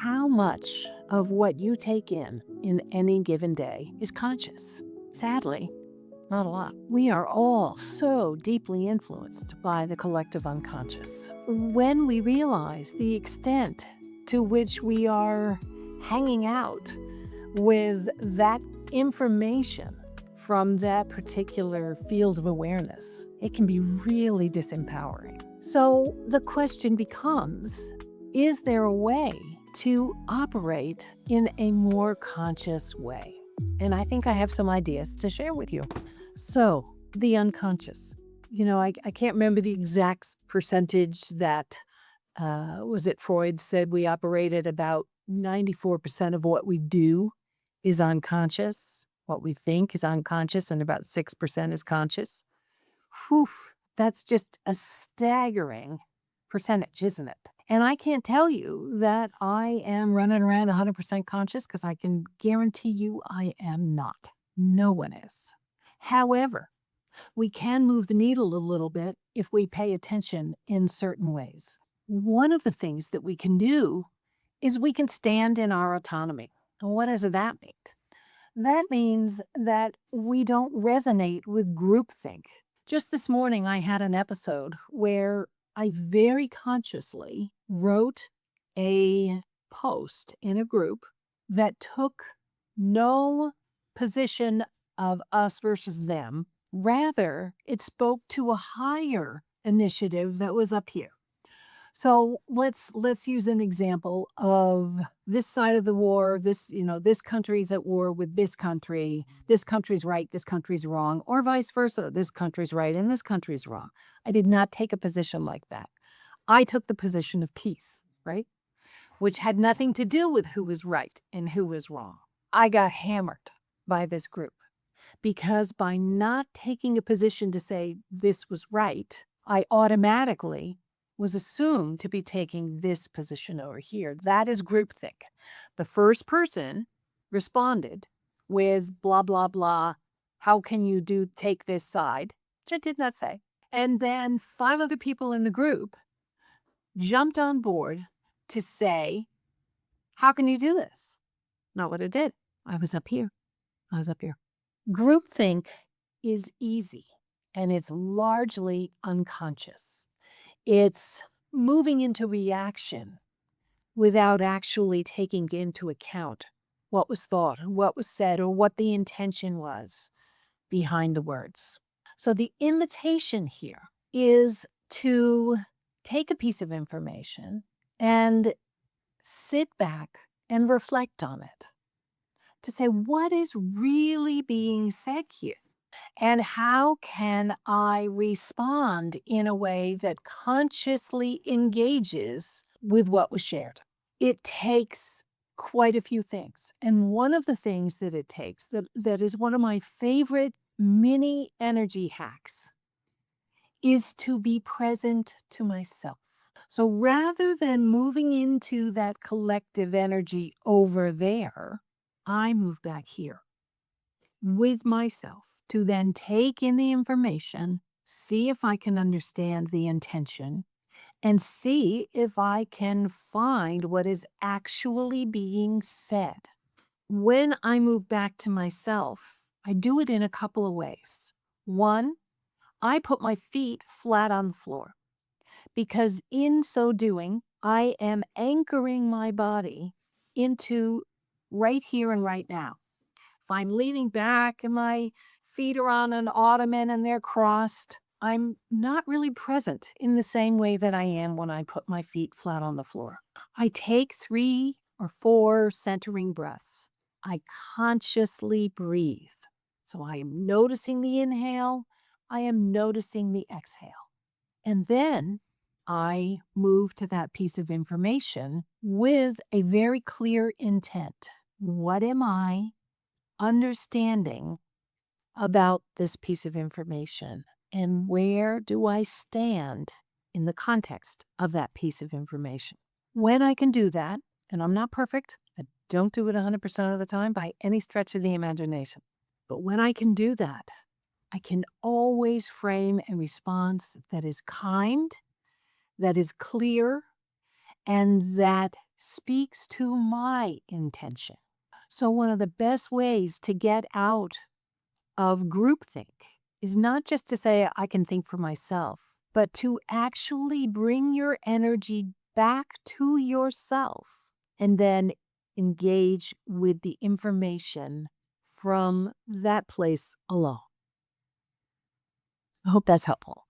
How much of what you take in any given day is conscious? Sadly, not a lot. We are all so deeply influenced by the collective unconscious. When we realize the extent to which we are hanging out with that information from that particular field of awareness, it can be really disempowering. So the question becomes, is there a way to operate in a more conscious way? And I think I have some ideas to share with you. So, the unconscious. I can't remember the exact percentage that, was it Freud said we operate at about 94% of what we do is unconscious. What we think is unconscious, and about 6% is conscious. Whew, that's just a staggering percentage, isn't it? And I can't tell you that I am running around 100% conscious, because I can guarantee you I am not. No one is. However, we can move the needle a little bit if we pay attention in certain ways. One of the things that we can do is we can stand in our autonomy. What does that mean? That means that we don't resonate with groupthink. Just this morning, I had an episode where I very consciously wrote a post in a group that took no position of us versus them. Rather, it spoke to a higher initiative that was up here. So let's use an example of this side of the war. This country's at war with this country. This country's right, this country's wrong, or vice versa. This country's right and this country's wrong. I did not take a position like that. I took the position of peace, right? Which had nothing to do with who was right and who was wrong. I got hammered by this group because by not taking a position to say this was right, I automatically was assumed to be taking this position over here. That is groupthink. The first person responded with blah, blah, blah. How can you take this side? Which I did not say. And then 5 other people in the group jumped on board to say, how can you do this? Not what I did. I was up here. Groupthink is easy, and it's largely unconscious. It's moving into reaction without actually taking into account what was thought, what was said, or what the intention was behind the words. So the invitation here is to take a piece of information and sit back and reflect on it, to say, what is really being said here? And how can I respond in a way that consciously engages with what was shared? It takes quite a few things. And one of the things that it takes, that is one of my favorite mini energy hacks, is to be present to myself. So rather than moving into that collective energy over there, I move back here with myself to then take in the information, see if I can understand the intention, and see if I can find what is actually being said. When I move back to myself, I do it in a couple of ways. One, I put my feet flat on the floor, because in so doing, I am anchoring my body into right here and right now. If I'm leaning back and my feet are on an ottoman and they're crossed, I'm not really present in the same way that I am when I put my feet flat on the floor. I take 3 or 4 centering breaths. I consciously breathe. So I am noticing the inhale, I am noticing the exhale. And then I move to that piece of information with a very clear intent. What am I understanding about this piece of information? And where do I stand in the context of that piece of information? When I can do that, and I'm not perfect, I don't do it 100% of the time by any stretch of the imagination, but when I can do that, I can always frame a response that is kind, that is clear, and that speaks to my intention. So one of the best ways to get out of groupthink is not just to say, I can think for myself, but to actually bring your energy back to yourself and then engage with the information from that place alone. I hope that's helpful.